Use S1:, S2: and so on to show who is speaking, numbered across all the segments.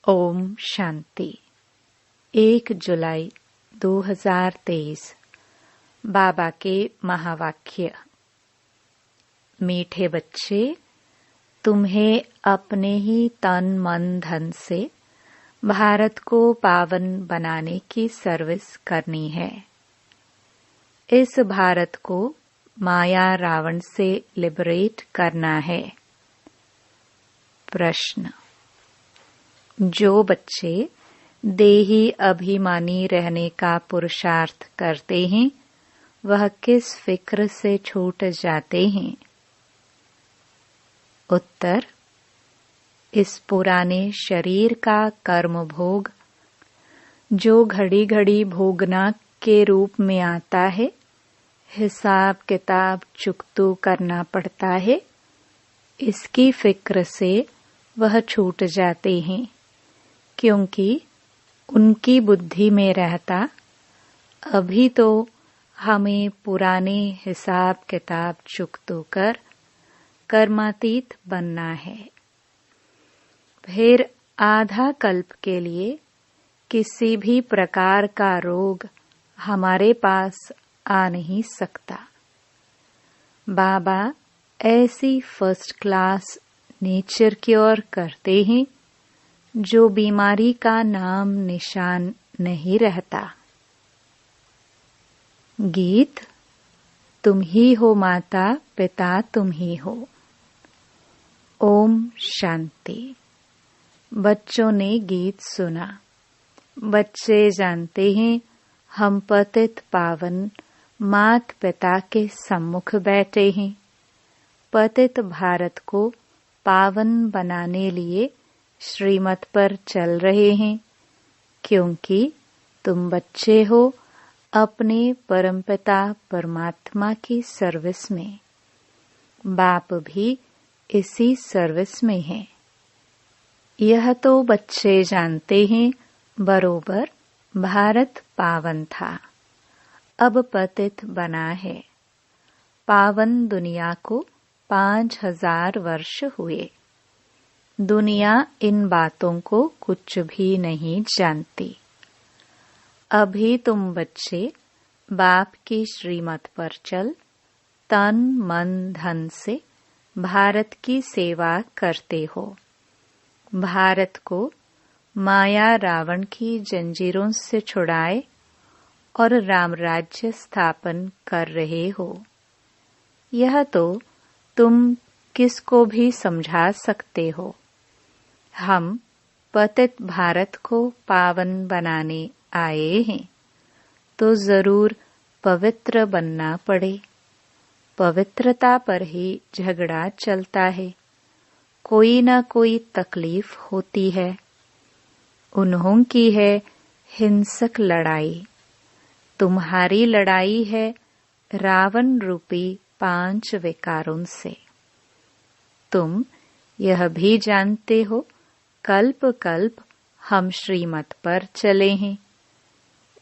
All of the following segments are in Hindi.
S1: ओम शांति। 1 जुलाई 2023 बाबा के महावाक्य। मीठे बच्चे, तुम्हें अपने ही तन मन धन से भारत को पावन बनाने की सर्विस करनी है। इस भारत को माया रावण से लिबरेट करना है। प्रश्न: जो बच्चे देही अभिमानी रहने का पुरुषार्थ करते हैं, वह किस फिक्र से छूट जाते हैं? उत्तर: इस पुराने शरीर का कर्म भोग जो घड़ी घड़ी भोगना के रूप में आता है, हिसाब किताब चुकतू करना पड़ता है, इसकी फिक्र से वह छूट जाते हैं, क्योंकि उनकी बुद्धि में रहता अभी तो हमें पुराने हिसाब किताब चुकतू कर कर्मातीत बनना है। फिर आधा कल्प के लिए किसी भी प्रकार का रोग हमारे पास आ नहीं सकता। बाबा ऐसी फर्स्ट क्लास नेचर क्योर करते हैं जो बीमारी का नाम निशान नहीं रहता। गीत: तुम ही हो माता पिता, तुम ही हो। ओम शांति। बच्चों ने गीत सुना। बच्चे जानते हैं हम पतित पावन मात पिता के सम्मुख बैठे हैं। पतित भारत को पावन बनाने लिए श्रीमत पर चल रहे हैं, क्योंकि तुम बच्चे हो अपने परमपिता परमात्मा की सर्विस में। बाप भी इसी सर्विस में है। यह तो बच्चे जानते हैं बरोबर भारत पावन था, अब पतित बना है। पावन दुनिया को 5000 वर्ष हुए। दुनिया इन बातों को कुछ भी नहीं जानती। अभी तुम बच्चे बाप की श्रीमत पर चल तन मन धन से भारत की सेवा करते हो। भारत को माया रावण की जंजीरों से छुड़ाए और राम राज्य स्थापन कर रहे हो। यह तो तुम किसको भी समझा सकते हो। हम पतित भारत को पावन बनाने आए हैं, तो जरूर पवित्र बनना पड़े। पवित्रता पर ही झगड़ा चलता है, कोई न कोई तकलीफ होती है। उन्हों की है हिंसक लड़ाई, तुम्हारी लड़ाई है रावण रूपी 5 विकारों से। तुम यह भी जानते हो कल्प कल्प हम श्रीमत पर चले हैं।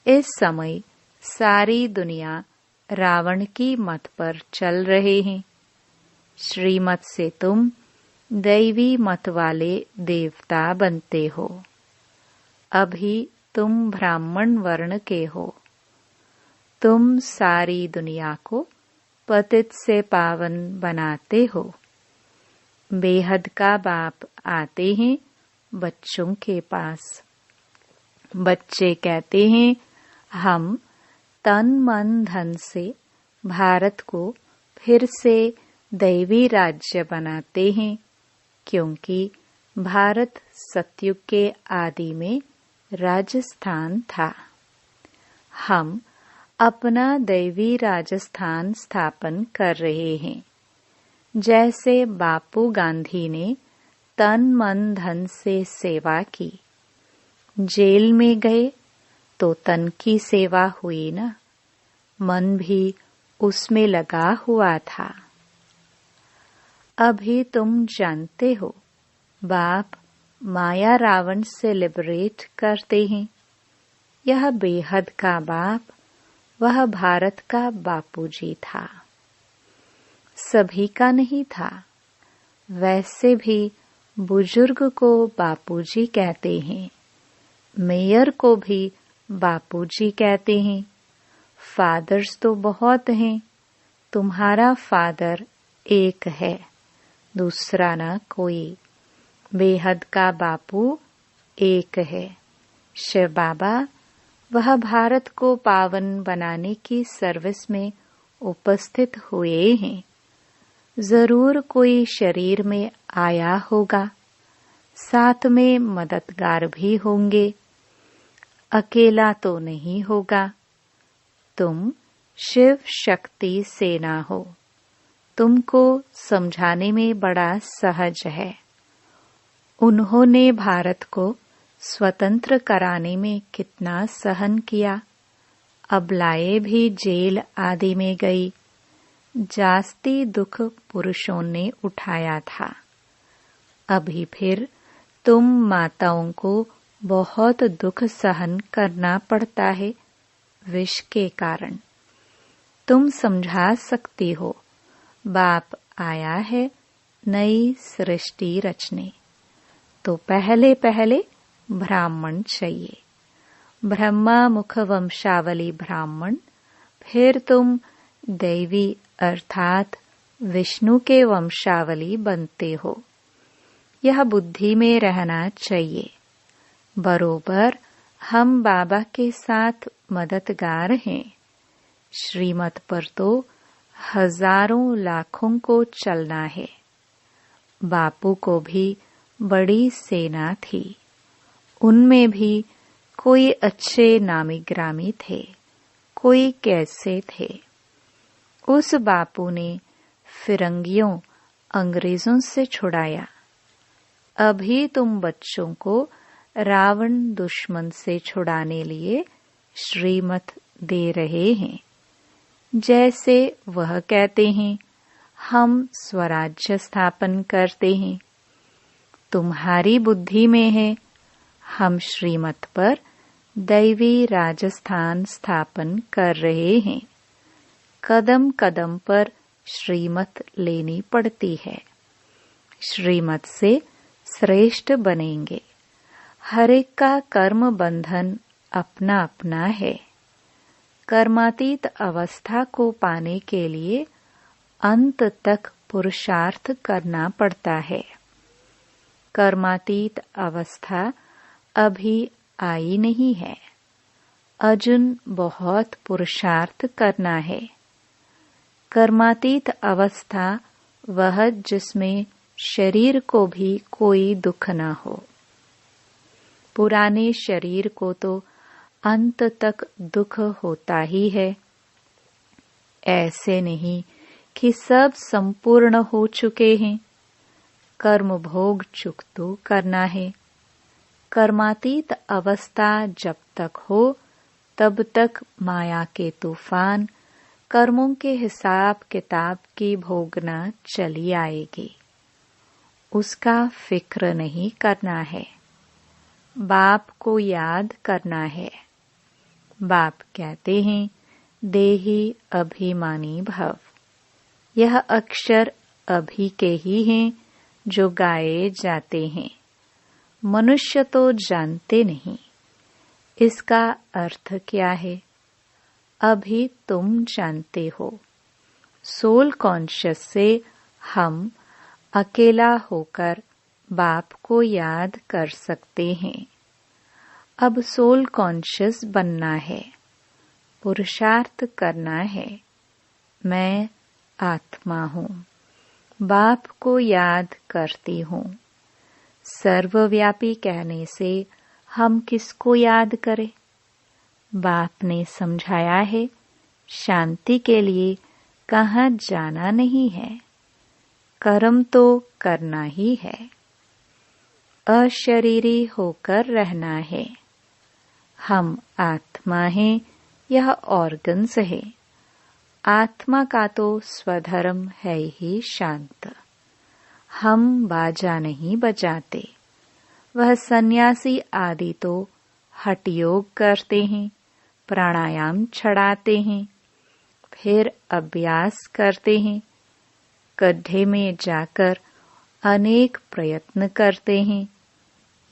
S1: इस समय सारी दुनिया रावण की मत पर चल रहे हैं। श्रीमत से तुम दैवी मत वाले देवता बनते हो। अभी तुम ब्राह्मण वर्ण के हो। तुम सारी दुनिया को पतित से पावन बनाते हो। बेहद का बाप आते हैं बच्चों के पास। बच्चे कहते हैं हम तन मन धन से भारत को फिर से दैवी राज्य बनाते हैं, क्योंकि भारत सतयुग के आदि में राजस्थान था। हम अपना दैवी राजस्थान स्थापन कर रहे हैं। जैसे बापू गांधी ने तन मन धन से सेवा की। जेल में गए तो तन की सेवा हुई ना, मन भी उसमें लगा हुआ था। अभी तुम जानते हो बाप माया रावण से लिबरेट करते हैं। यह बेहद का बाप, वह भारत का बापूजी था। सभी का नहीं था, वैसे भी बुजुर्ग को बापूजी कहते हैं, मेयर को भी बापूजी कहते हैं। फादर्स तो बहुत हैं, तुम्हारा फादर एक है, दूसरा ना कोई। बेहद का बापू एक है, शिव बाबा। वह भारत को पावन बनाने की सर्विस में उपस्थित हुए हैं। जरूर कोई शरीर में आया होगा, साथ में मददगार भी होंगे, अकेला तो नहीं होगा। तुम शिव शक्ति सेना हो, तुमको समझाने में बड़ा सहज है। उन्होंने भारत को स्वतंत्र कराने में कितना सहन किया। अबलाएं भी जेल आदि में गई। जास्ती दुख पुरुषों ने उठाया था। अभी फिर तुम माताओं को बहुत दुख सहन करना पड़ता है विष के कारण। तुम समझा सकती हो, बाप आया है नई सृष्टि रचने, तो पहले पहले ब्राह्मण चाहिए। ब्रह्मा मुख वंशावली ब्राह्मण, फिर तुम दैवी अर्थात विष्णु के वंशावली बनते हो। यह बुद्धि में रहना चाहिए। बरोबर हम बाबा के साथ मददगार हैं। श्रीमत पर तो हजारों लाखों को चलना है। बापू को भी बड़ी सेना थी। उनमें भी कोई अच्छे नामी ग्रामी थे, कोई कैसे थे। उस बापू ने फिरंगियों अंग्रेजों से छुड़ाया। अभी तुम बच्चों को रावण दुश्मन से छुड़ाने लिए श्रीमत दे रहे हैं। जैसे वह कहते हैं, हम स्वराज्य स्थापन करते हैं। तुम्हारी बुद्धि में है, हम श्रीमत पर दैवी राजस्थान स्थापन कर रहे हैं। कदम कदम पर श्रीमत लेनी पड़ती है। श्रीमत से श्रेष्ठ बनेंगे। हर एक का कर्म बंधन अपना अपना है। कर्मातीत अवस्था को पाने के लिए अंत तक पुरुषार्थ करना पड़ता है। कर्मातीत अवस्था अभी आई नहीं है। अजुन बहुत पुरुषार्थ करना है। कर्मातीत अवस्था वह जिसमें शरीर को भी कोई दुख न हो। पुराने शरीर को तो अंत तक दुख होता ही है। ऐसे नहीं कि सब संपूर्ण हो चुके हैं। कर्म भोग चुकतो करना है। कर्मातीत अवस्था जब तक हो तब तक माया के तूफान कर्मों के हिसाब किताब की भोगना चली आएगी। उसका फिक्र नहीं करना है। बाप को याद करना है। बाप कहते हैं, देही अभिमानी भव। यह अक्षर अभी के ही हैं जो गाए जाते हैं। मनुष्य तो जानते नहीं इसका अर्थ क्या है। अभी तुम जानते हो। सोल कॉन्शियस से हम अकेला होकर बाप को याद कर सकते हैं। अब सोल कॉन्शियस बनना है, पुरुषार्थ करना है। मैं आत्मा हूँ, बाप को याद करती हूँ। सर्वव्यापी कहने से हम किसको याद करें? बाप ने समझाया है, शांति के लिए कहाँ जाना नहीं है, कर्म तो करना ही है। अशरीरी होकर रहना है। हम आत्मा हैं, यह ऑर्गन्स है। आत्मा का तो स्वधर्म है ही शांत। हम बाजा नहीं बजाते। वह सन्यासी आदि तो हठ योग करते हैं, प्राणायाम छड़ाते हैं, फिर अभ्यास करते हैं। गड्ढे में जाकर अनेक प्रयत्न करते हैं।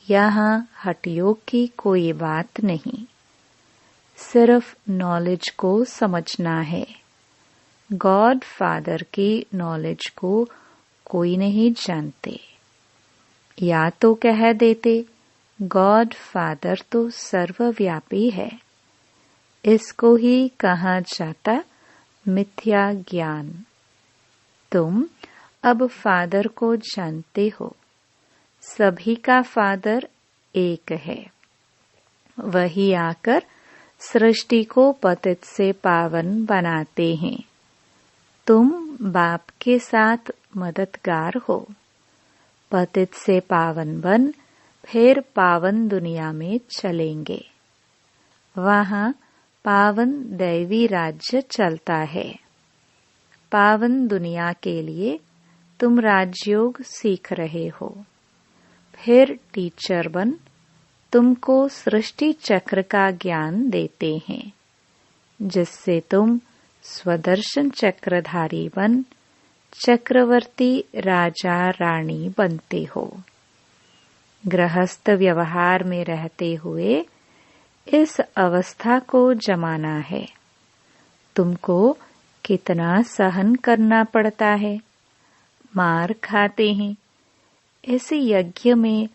S1: यहाँ हठयोग की कोई बात नहीं, सिर्फ नॉलेज को समझना है। गॉड फादर की नॉलेज को कोई नहीं जानते। या तो कह देते गॉड फादर तो सर्वव्यापी है, इसको ही कहा जाता मिथ्या ज्ञान। तुम अब फादर को जानते हो, सभी का फादर एक है। वही आकर सृष्टि को पतित से पावन बनाते हैं। तुम बाप के साथ मददगार हो। पतित से पावन बन फिर पावन दुनिया में चलेंगे। वहाँ पावन दैवी राज्य चलता है। पावन दुनिया के लिए तुम राजयोग सीख रहे हो। फिर टीचर बन तुमको सृष्टि चक्र का ज्ञान देते हैं, जिससे तुम स्वदर्शन चक्रधारी बन चक्रवर्ती राजा रानी बनते हो। गृहस्थ व्यवहार में रहते हुए इस अवस्था को जमाना है। तुमको कितना सहन करना पड़ता है, मार खाते हैं। इस यज्ञ में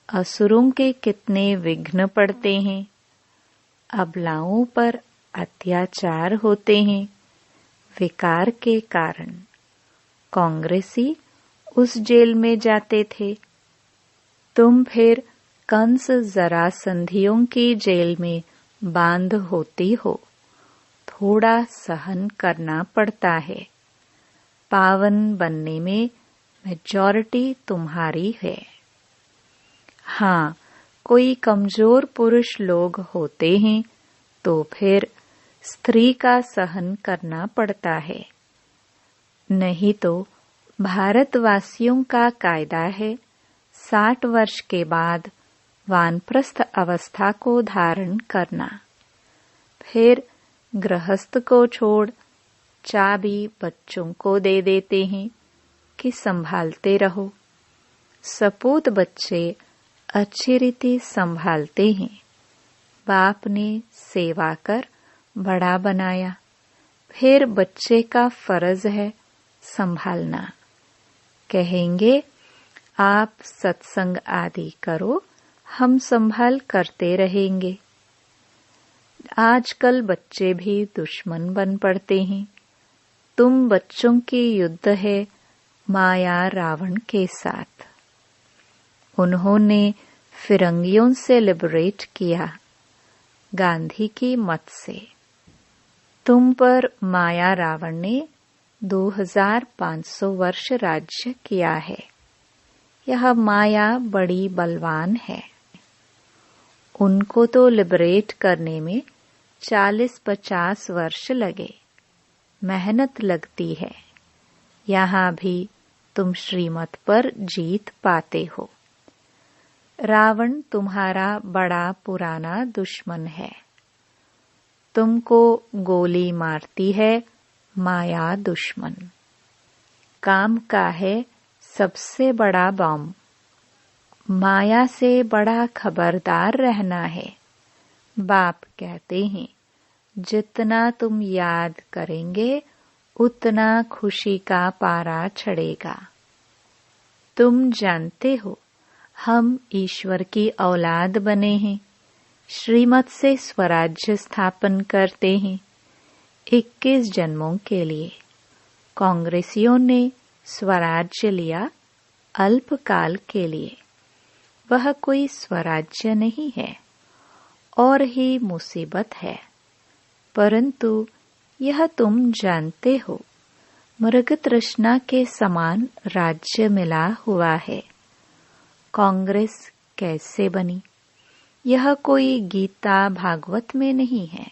S1: असुरों के कितने विघ्न पड़ते हैं। अबलाओं पर अत्याचार होते हैं विकार के कारण। कांग्रेसी उस जेल में जाते थे, तुम फिर कंस जरासंधियों की जेल में बांध होती हो। थोड़ा सहन करना पड़ता है। पावन बनने में मेजॉरिटी तुम्हारी है। हाँ, कोई कमजोर पुरुष लोग होते हैं तो फिर स्त्री का सहन करना पड़ता है। नहीं तो भारतवासियों का कायदा है 60 वर्ष के बाद वानप्रस्थ अवस्था को धारण करना। फिर गृहस्थ को छोड़ चाबी बच्चों को दे देते हैं कि संभालते रहो। सपूत बच्चे अच्छी रीति संभालते हैं। बाप ने सेवा कर बड़ा बनाया, फिर बच्चे का फर्ज है संभालना। कहेंगे आप सत्संग आदि करो, हम संभाल करते रहेंगे। आजकल बच्चे भी दुश्मन बन पड़ते हैं। तुम बच्चों की युद्ध है माया रावण के साथ। उन्होंने फिरंगियों से लिबरेट किया गांधी की मत से। तुम पर माया रावण ने 2500 वर्ष राज्य किया है। यह माया बड़ी बलवान है। उनको तो लिबरेट करने में 40-50 वर्ष लगे। मेहनत लगती है। यहाँ भी तुम श्रीमत पर जीत पाते हो। रावण तुम्हारा बड़ा पुराना दुश्मन है। तुमको गोली मारती है माया दुश्मन। काम का है सबसे बड़ा बम। माया से बड़ा खबरदार रहना है। बाप कहते हैं जितना तुम याद करेंगे उतना खुशी का पारा चढ़ेगा। तुम जानते हो हम ईश्वर की औलाद बने हैं। श्रीमत से स्वराज्य स्थापन करते हैं 21 जन्मों के लिए। कांग्रेसियों ने स्वराज्य लिया अल्पकाल के लिए। वह कोई स्वराज्य नहीं है और ही मुसीबत है। परंतु यह तुम जानते हो मृग तृष्णा के समान राज्य मिला हुआ है। कांग्रेस कैसे बनी? यह कोई गीता भागवत में नहीं है।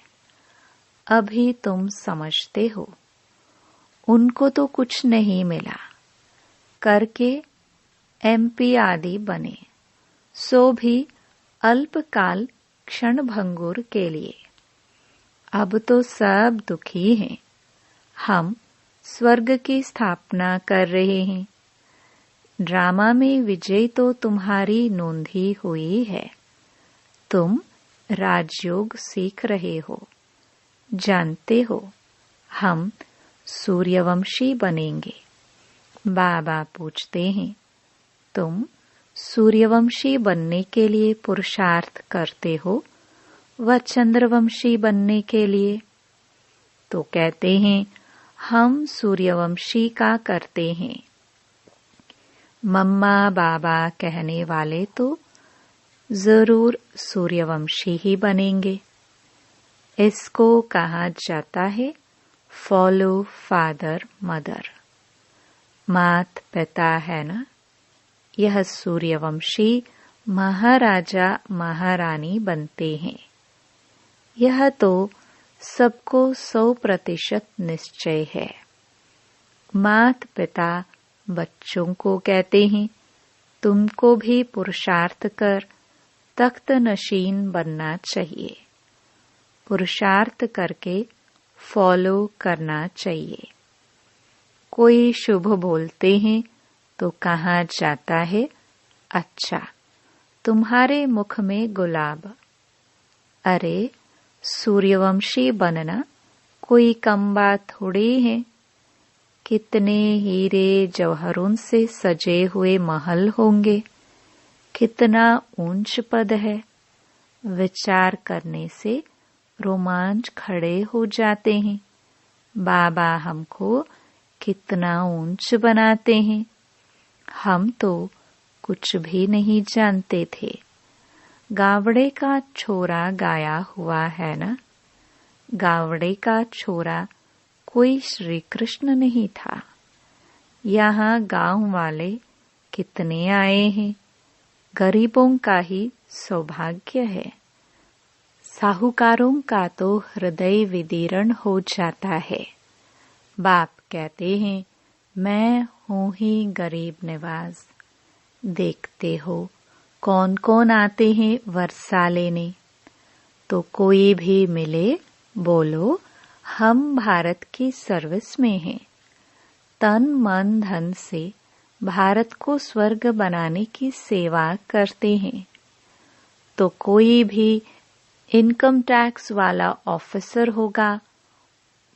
S1: अभी तुम समझते हो। उनको तो कुछ नहीं मिला। करके MP आदि बने, सो भी अल्पकाल क्षण भंगुर के लिए। अब तो सब दुखी हैं। हम स्वर्ग की स्थापना कर रहे हैं। ड्रामा में विजय तो तुम्हारी नोंधी हुई है। तुम राजयोग सीख रहे हो। जानते हो, हम सूर्यवंशी बनेंगे। बाबा पूछते हैं, तुम सूर्यवंशी बनने के लिए पुरुषार्थ करते हो व चंद्रवंशी बनने के लिए? तो कहते हैं, हम सूर्यवंशी का करते हैं। मम्मा बाबा कहने वाले तो जरूर सूर्यवंशी ही बनेंगे। इसको कहा जाता है फॉलो फादर मदर। मात पिता है ना, यह सूर्यवंशी महाराजा महारानी बनते हैं। यह तो सबको 100% निश्चय है। मात पिता बच्चों को कहते हैं, तुमको भी पुरुषार्थ कर तख्त नशीन बनना चाहिए। पुरुषार्थ करके फॉलो करना चाहिए। कोई शुभ बोलते हैं तो कहा जाता है, अच्छा तुम्हारे मुख में गुलाब। अरे सूर्यवंशी बनना कोई कम बात थोड़ी है। कितने हीरे जवाहरों से सजे हुए महल होंगे, कितना ऊंच पद है। विचार करने से रोमांच खड़े हो जाते हैं। बाबा हमको कितना ऊंच बनाते हैं। हम तो कुछ भी नहीं जानते थे। गावड़े का छोरा गाया हुआ है ना, गावड़े का छोरा कोई श्री कृष्ण नहीं था। यहाँ गांव वाले कितने आए हैं। गरीबों का ही सौभाग्य है। साहूकारों का तो हृदय विदीर्ण हो जाता है। बाप कहते हैं, मैं हूँ ही गरीब नवाज। देखते हो कौन कौन आते हैं वर्षा लेने। तो कोई भी मिले बोलो, हम भारत की सर्विस में हैं। तन मन धन से भारत को स्वर्ग बनाने की सेवा करते हैं। तो कोई भी इनकम टैक्स वाला ऑफिसर होगा,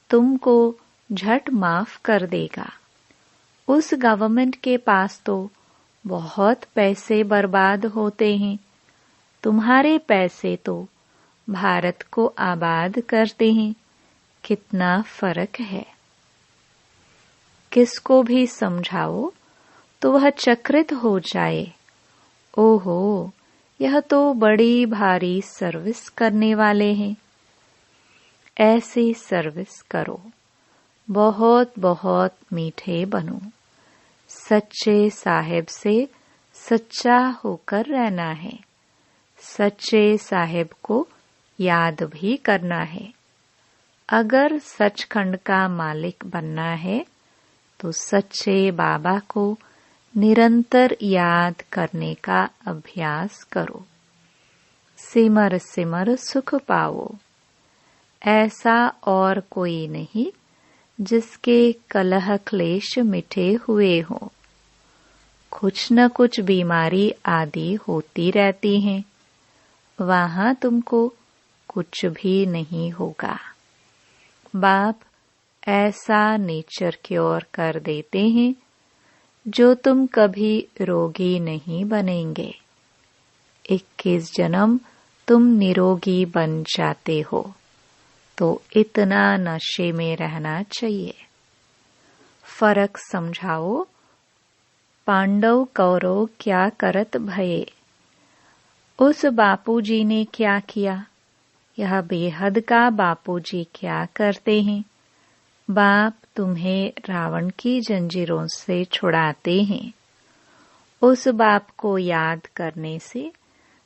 S1: तुमको झट माफ कर देगा। उस गवर्नमेंट के पास तो बहुत पैसे बर्बाद होते हैं। तुम्हारे पैसे तो भारत को आबाद करते हैं। कितना फर्क है। किसको भी समझाओ तो वह चकित हो जाए। ओहो, यह तो बड़ी भारी सर्विस करने वाले हैं। ऐसी सर्विस करो, बहुत बहुत मीठे बनो। सच्चे साहेब से सच्चा होकर रहना है। सच्चे साहेब को याद भी करना है। अगर सचखंड का मालिक बनना है तो सच्चे बाबा को निरंतर याद करने का अभ्यास करो। सिमर सिमर सुख पाओ। ऐसा और कोई नहीं जिसके कलह क्लेश मिटे हुए हो। कुछ न कुछ बीमारी आदि होती रहती हैं। वहां तुमको कुछ भी नहीं होगा। बाप ऐसा नेचर क्योर कर देते हैं जो तुम कभी रोगी नहीं बनेंगे। 21 जन्म तुम निरोगी बन जाते हो, तो इतना नशे में रहना चाहिए। फर्क समझाओ। पांडव कौरव क्या करत भये। उस बापूजी ने क्या किया, यह बेहद का बापूजी क्या करते हैं। बाप तुम्हें रावण की जंजीरों से छुड़ाते हैं। उस बाप को याद करने से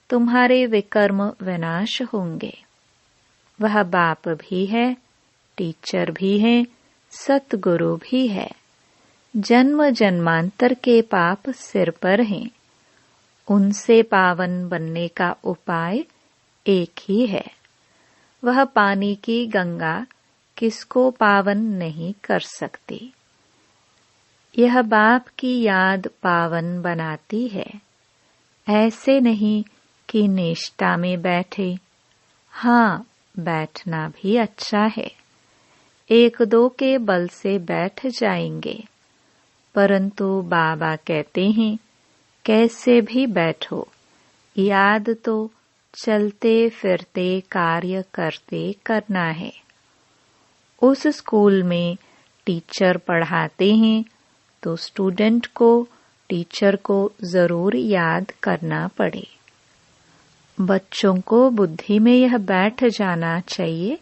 S1: तुम्हारे विकर्म विनाश होंगे। वह बाप भी है, टीचर भी है, सतगुरु भी है। जन्म जन्मांतर के पाप सिर पर हैं। उनसे पावन बनने का उपाय एक ही है। वह पानी की गंगा किसको पावन नहीं कर सकती। यह बाप की याद पावन बनाती है। ऐसे नहीं कि निष्ठा में बैठे। हाँ, बैठना भी अच्छा है, एक दो के बल से बैठ जाएंगे, परंतु बाबा कहते हैं कैसे भी बैठो, याद तो चलते फिरते कार्य करते करना है। उस स्कूल में टीचर पढ़ाते हैं तो स्टूडेंट को टीचर को जरूर याद करना पड़े। बच्चों को बुद्धि में यह बैठ जाना चाहिए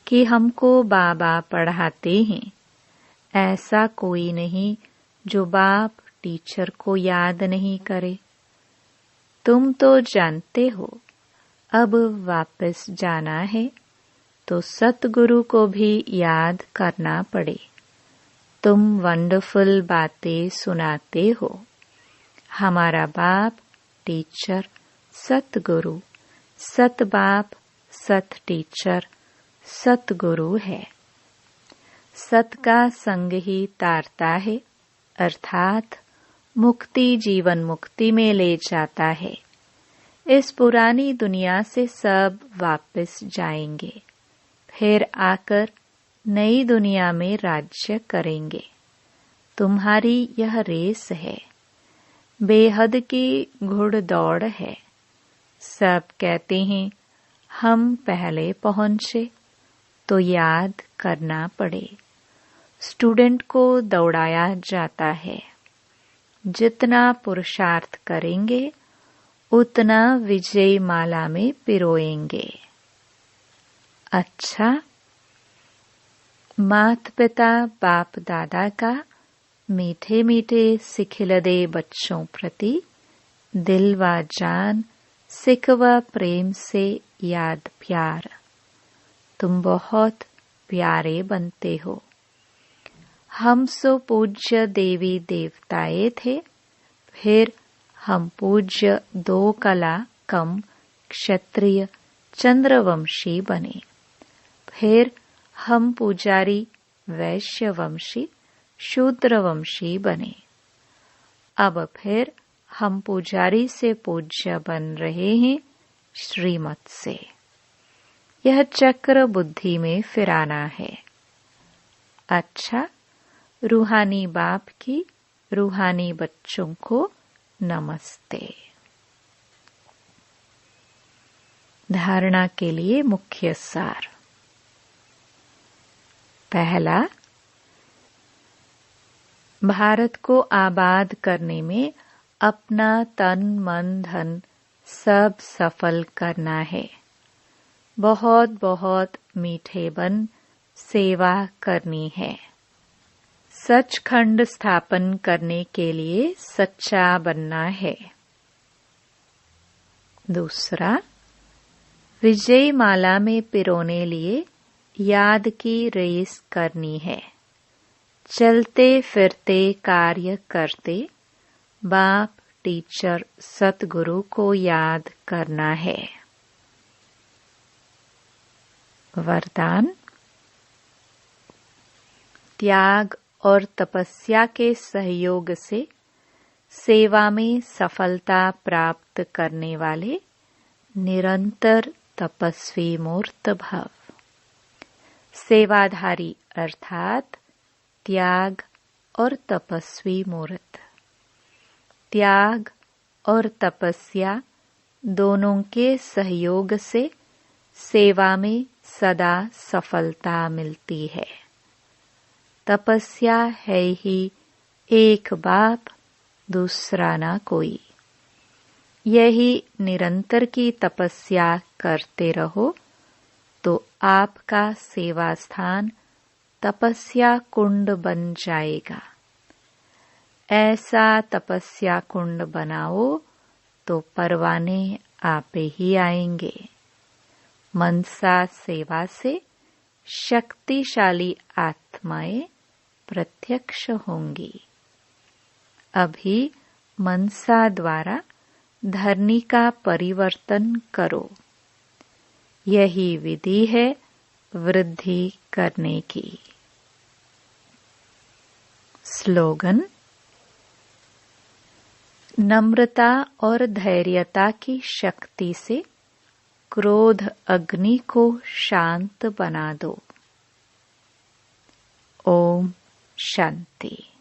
S1: कि हमको बाबा पढ़ाते हैं। ऐसा कोई नहीं जो बाप टीचर को याद नहीं करे। तुम तो जानते हो, अब वापस जाना है तो सतगुरु को भी याद करना पड़े। तुम वंडरफुल बातें सुनाते हो। हमारा बाप टीचर सतगुरु, सत बाप सत टीचर सतगुरु है। सत का संग ही तारता है, अर्थात मुक्ति जीवन मुक्ति में ले जाता है। इस पुरानी दुनिया से सब वापस जाएंगे, फिर आकर नई दुनिया में राज्य करेंगे। तुम्हारी यह रेस है, बेहद की घुड़दौड़ है। सब कहते हैं हम पहले पहुंचे, तो याद करना पड़े। स्टूडेंट को दौड़ाया जाता है। जितना पुरुषार्थ करेंगे उतना विजय माला में पिरोएंगे। अच्छा, माता पिता बाप दादा का मीठे मीठे सिखिलदे बच्चों प्रति दिल व जान सिख व प्रेम से याद प्यार। तुम बहुत प्यारे बनते हो। हम सो पूज्य देवी देवताए थे, फिर हम पूज्य दो कला कम क्षत्रिय चंद्रवंशी बने। फिर हम पुजारी वैश्यवंशी शूद्रवंशी बने। अब फिर हम पुजारी से पूज्य बन रहे हैं श्रीमत से। यह चक्र बुद्धि में फिराना है। अच्छा, रूहानी बाप की रूहानी बच्चों को नमस्ते। धारणा के लिए मुख्य सार। पहला, भारत को आबाद करने में अपना तन मन धन सब सफल करना है। बहुत बहुत मीठे बन सेवा करनी है। सचखंड स्थापन करने के लिए सच्चा बनना है। दूसरा, विजय माला में पिरोने लिए याद की रेस करनी है। चलते फिरते कार्य करते बाप टीचर सतगुरु को याद करना है। वरदान, त्याग और तपस्या के सहयोग से सेवा में सफलता प्राप्त करने वाले निरंतर तपस्वी मूर्त भव। सेवाधारी अर्थात त्याग और तपस्वी मूर्त। त्याग और तपस्या दोनों के सहयोग से सेवा में सदा सफलता मिलती है। तपस्या है ही एक बाप, दूसरा ना कोई। यही निरंतर की तपस्या करते रहो तो आपका सेवा स्थान तपस्या कुंड बन जाएगा। ऐसा तपस्या कुंड बनाओ तो परवाने आपे ही आएंगे। मनसा सेवा से शक्तिशाली आत्माएं प्रत्यक्ष होंगी। अभी मनसा द्वारा धरनी का परिवर्तन करो। यही विधि है वृद्धि करने की। स्लोगन: नम्रता और धैर्यता की शक्ति से क्रोध अग्नि को शांत बना दो। ओम शांति।